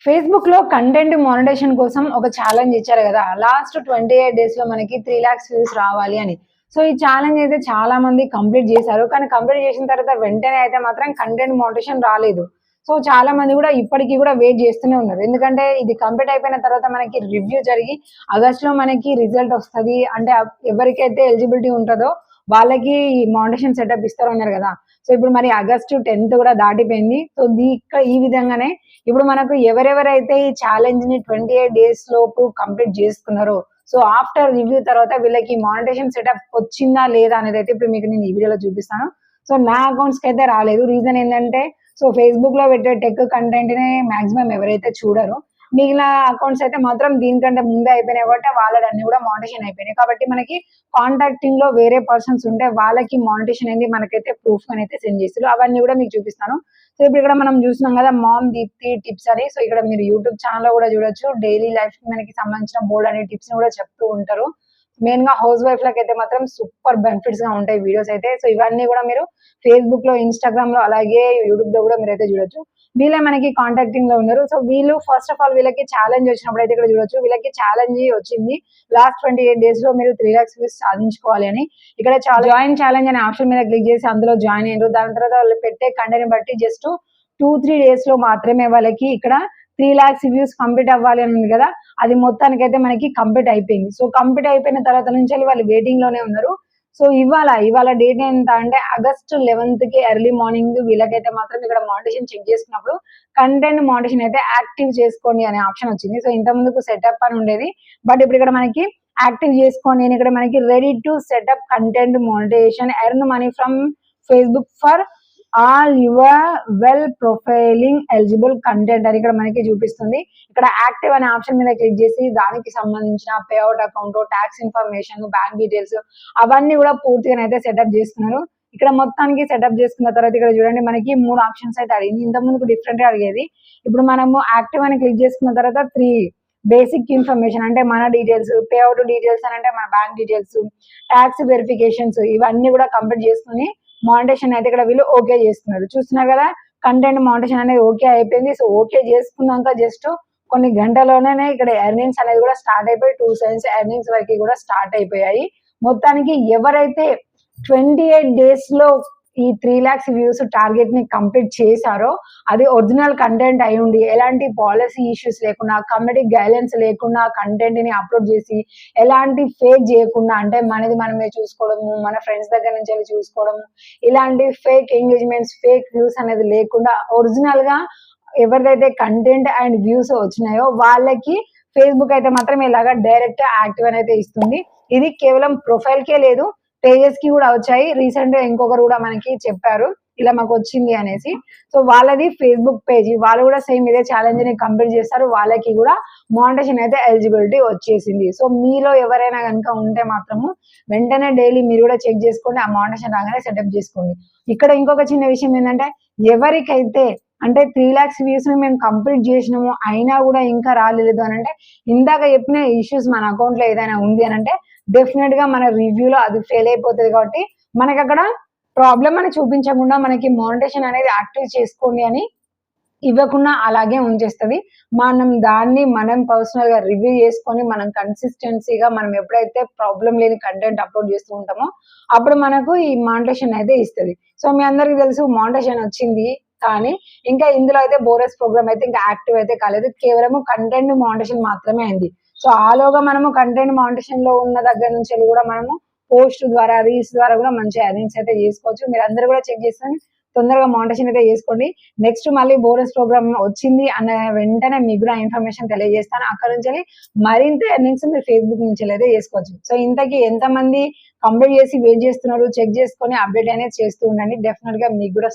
Facebook లో content monetisation కోసం ఒక ఛాలెంజ్ ఇచ్చారు కదా! లాస్ట్ 28 డేస్ లో మనకి 3,00,000 వ్యూస్ రావాలి అని. సో, ఈ ఛాలెంజ్ అయితే చాలా మంది కంప్లీట్ చేశారు. కానీ కంప్లీట్ చేసిన తర్వాత వెంటనే అయితే మాత్రం కంటెంట్ మానిటైజేషన్ రాలేదు. సో, చాలా మంది కూడా ఇప్పటికి కూడా వెయిట్ చేస్తూనే ఉన్నారు. ఎందుకంటే ఇది కంప్లీట్ అయిపోయిన తర్వాత మనకి రివ్యూ జరిగి ఆగస్ట్‌లో మనకి రిజల్ట్ వస్తది. అంటే ఎవరికైతే ఎలిజిబిలిటీ ఉంటదో వాళ్ళకి ఈ మానిటైజేషన్ సెటప్ ఇస్తారన్నారు కదా! సో, ఇప్పుడు మరి ఆగస్టు 10థ్ కూడా దాటిపోయింది. సో, ఈ విధంగానే ఇప్పుడు మనకు ఎవరెవరైతే ఈ ఛాలెంజ్‌ని 28 డేస్ లోపు కంప్లీట్ చేసుకున్నారో, సో, ఆఫ్టర్ రివ్యూ తర్వాత వీళ్ళకి మానిటైజేషన్ సెటప్ వచ్చిందా లేదా అనేదైతే ఇప్పుడు మీకు నేను ఈ వీడియోలో చూపిస్తాను. సో, నా అకౌంట్స్‌కైతే రాలేదు. రీజన్ ఏందంటే, సో, ఫేస్‌బుక్‌లో పెట్టే టెక్ కంటెంట్‌ని మాక్సిమం ఎవరైతే చూడరో, మిగిలిన అకౌంట్స్ అయితే మాత్రం దీనికంటే ముందే అయిపోయినాయి కాబట్టి వాళ్ళడన్నీ కూడా మానిటైజేషన్ అయిపోయినాయి. కాబట్టి మనకి కాంటాక్టింగ్‌లో వేరే పర్సన్స్ ఉంటే వాళ్ళకి మానిటైజేషన్ అనేది మనకైతే ప్రూఫ్ అయితే సెండ్ చేసిర్రు. అవన్నీ కూడా మీకు చూపిస్తాను. సో, ఇప్పుడు ఇక్కడ మనం చూస్తున్నాం కదా! మామ్ దీప్తి టిప్స్ అని. సో, ఇక్కడ మీరు యూట్యూబ్ ఛానెల్‌లో కూడా చూడొచ్చు. డైలీ లైఫ్‌కి మనకి సంబంధించిన బోలెడన్ని టిప్స్‌ని కూడా చెప్తూ ఉంటారు. మెయిన్‌గా హౌస్ వైఫ్‌లకైతే మాత్రం సూపర్ బెనిఫిట్స్‌గా ఉంటాయి వీడియోస్ అయితే. సో, ఇవన్నీ కూడా మీరు ఫేస్‌బుక్‌లో, ఇన్‌స్టాగ్రామ్‌లో అలాగే యూట్యూబ్‌లో కూడా మీరైతే చూడొచ్చు. వీళ్ళే మనకి కాంటాక్టింగ్‌లో ఉన్నారు. సో, వీళ్ళు ఫస్ట్ ఆఫ్ ఆల్ వీళ్ళకి ఛాలెంజ్ వచ్చినప్పుడు అయితే ఇక్కడ చూడొచ్చు. వీళ్ళకి ఛాలెంజ్ వచ్చింది. లాస్ట్ 28 డేస్‌లో మీరు 3,00,000 వ్యూస్ సాధించుకోవాలి అని. ఇక్కడ జాయిన్ ఛాలెంజ్ అనే ఆప్షన్ మీద క్లిక్ చేసి అందులో జాయిన్ అయ్యిండ్రు. దాని తర్వాత వాళ్ళు పెట్టే కంటెంట్‌ని బట్టి జస్ట్ 2, 3 డేస్‌లో మాత్రమే వాళ్ళకి ఇక్కడ 3,00,000 వ్యూస్ కంప్లీట్ అవ్వాలి అని ఉంది కదా! అది మొత్తానికైతే మనకి కంప్లీట్ అయిపోయింది. సో, కంప్లీట్ అయిపోయిన తర్వాత నుంచి వాళ్ళు వెయిటింగ్‌లోనే ఉన్నారు. సో, ఇవాళ డేట్ ఎంత అంటే ఆగస్ట్ 11కి ఎర్లీ మార్నింగ్ వీళ్ళకైతే మాత్రం ఇక్కడ మానిటైజేషన్ చెక్ చేసుకున్నప్పుడు కంటెంట్ మానిటైజేషన్ అయితే యాక్టివ్ చేసుకోండి అనే ఆప్షన్ వచ్చింది. సో, ఇంతకుముందుకు సెటప్ అని ఉండేది. బట్ ఇప్పుడు ఇక్కడ మనకి యాక్టివ్ చేసుకోండి అని ఇక్కడ మనకి ready to set up content monetisation earn money from Facebook for all your well profiling eligible content అని ఇక్కడ మనకి చూపిస్తుంది. ఇక్కడ యాక్టివ్ అనే ఆప్షన్ మీద క్లిక్ చేసి దానికి సంబంధించిన pay out account, talks information, bank details అవన్నీ కూడా పూర్తిగానైతే సెటప్ చేసుకున్నారు. ఇక్కడ మొత్తానికి సెటప్ చేసుకున్న తర్వాత ఇక్కడ చూడండి మనకి 3 ఆప్షన్స్ అయితే అడిగింది. ఇంతకుముందుకు డిఫరెంట్ గా అడిగేది. ఇప్పుడు మనము యాక్టివ్ అని క్లిక్ చేసుకున్న తర్వాత 3 బేసిక్ ఇన్ఫర్మేషన్ అంటే మన డీటెయిల్స్, పే అవుట్ డీటెయిల్స్ అని అంటే మన బ్యాంక్ డీటెయిల్స్, టాక్స్ వెరిఫికేషన్స్ ఇవన్నీ కూడా కంప్లీట్ చేసుకుని మానిటైజేషన్ అయితే ఇక్కడ వీళ్ళు ఓకే చేస్తున్నారు. చూస్తున్నారు కదా! కంటెంట్ మానిటైజేషన్ అనేది ఓకే అయిపోయింది. సో, ఓకే చేసుకున్నాక జస్ట్ కొన్ని గంటల్లోనే ఇక్కడ ఎర్నింగ్స్ అనేది కూడా స్టార్ట్ అయిపోయి 2 సెంట్స్ ఎర్నింగ్స్ వరకు కూడా స్టార్ట్ అయిపోయాయి. మొత్తానికి ఎవరైతే 28 డేస్‌లో ఈ 3,00,000 వ్యూస్ టార్గెట్ ని కంప్లీట్ చేశారో అది ఒరిజినల్ కంటెంట్ అయ్యుండి ఎలాంటి పాలిసీ ఇష్యూస్ లేకుండా, కమ్యూనిటీ గైడ్‌లైన్స్ లేకుండా కంటెంట్ ని అప్‌లోడ్ చేసి ఎలాంటి ఫేక్ చేయకుండా అంటే మనది మనమే చూసుకోవడము, మన ఫ్రెండ్స్ దగ్గర నుంచి వెళ్లి చూసుకోవడము, ఇలాంటి ఫేక్ ఎంగేజ్‌మెంట్స్, ఫేక్ వ్యూస్ అనేది లేకుండా ఒరిజినల్‌గా ఎవరిదైతే కంటెంట్ అండ్ వ్యూస్ వచ్చినాయో వాళ్ళకి ఫేస్‌బుక్ అయితే మాత్రం ఇలాగా డైరెక్ట్ యాక్టివ్ అనేది ఇస్తుంది. ఇది కేవలం ప్రొఫైల్‌కే లేదు, పేజెస్ కి కూడా వచ్చాయి. రీసెంట్ గా ఇంకొకరు కూడా మనకి చెప్పారు ఇలా మాకు వచ్చింది అనేసి. సో, వాళ్ళది ఫేస్‌బుక్ పేజ్. వాళ్ళు కూడా సేమ్ ఇదే ఛాలెంజ్ ని కంప్లీట్ చేస్తారు. వాళ్ళకి కూడా మానిటైజేషన్ అయితే ఎలిజిబిలిటీ వచ్చేసింది. సో, మీలో ఎవరైనా గనుక ఉంటే మాత్రము వెంటనే డైలీ మీరు కూడా చెక్ చేసుకోండి. ఆ మానిటైజేషన్ రాగానే సెటప్ చేసుకోండి. ఇక్కడ ఇంకొక చిన్న విషయం ఏంటంటే ఎవరికైతే అంటే 3,00,000 వ్యూస్ ని మేము కంప్లీట్ చేసినాము అయినా కూడా ఇంకా రాలేదు అని అంటే ఇందాక చెప్పిన ఇష్యూస్ మన అకౌంట్ లో ఏదైనా ఉంది అని అంటే డెఫినెట్ గా మన రివ్యూలో అది ఫెయిల్ అయిపోతుంది కాబట్టి మనకి అక్కడ ప్రాబ్లం అని చూపించకుండా మనకి మానిటైజేషన్ అనేది యాక్టివ్ చేసుకోండి అని ఇవ్వకుండా అలాగే ఉంచేస్తది. మనం పర్సనల్ గా రివ్యూ చేసుకొని మనం కన్సిస్టెన్సీగా మనం ఎప్పుడైతే ప్రాబ్లమ్ లేని కంటెంట్ అప్లోడ్ చేస్తూ ఉంటామో అప్పుడు మనకు ఈ మానిటైజేషన్ అయితే ఇస్తది. సో, మీ అందరికి తెలుసు మానిటైజేషన్ వచ్చింది. కానీ ఇంకా ఇందులో అయితే బోనస్ ప్రోగ్రామ్ అయితే ఇంకా యాక్టివ్ అయితే కాలేదు. కేవలం కంటెంట్ మానిటైజేషన్ మాత్రమే అయింది. సో, ఆలోగా మనము కంటెంట్ మానిటైజేషన్ లో ఉన్న దగ్గర నుంచి కూడా మనము పోస్ట్ ద్వారా, రీల్స్ ద్వారా కూడా మంచి ఎర్నింగ్స్ అయితే చేసుకోవచ్చు. మీరందరూ కూడా చెక్ చేసుకొని తొందరగా మానిటైజేషన్ అయితే చేసుకోండి. నెక్స్ట్ మళ్ళీ బోనస్ ప్రోగ్రామ్ వచ్చింది అన్న వెంటనే మీకు కూడా ఇన్ఫర్మేషన్ తెలియజేస్తాను. అక్కడ నుంచి మరింత ఎర్నింగ్స్ మీరు ఫేస్‌బుక్ నుంచి అయితే చేసుకోవచ్చు. సో, ఇంతకీ ఎంతమంది కంప్లీట్ చేసి వెయిట్ చేస్తున్నారు చెక్ చేసుకొని అప్డేట్ అనేది చేస్తూ ఉండండి. డెఫినిట్‌గా మీకు కూడా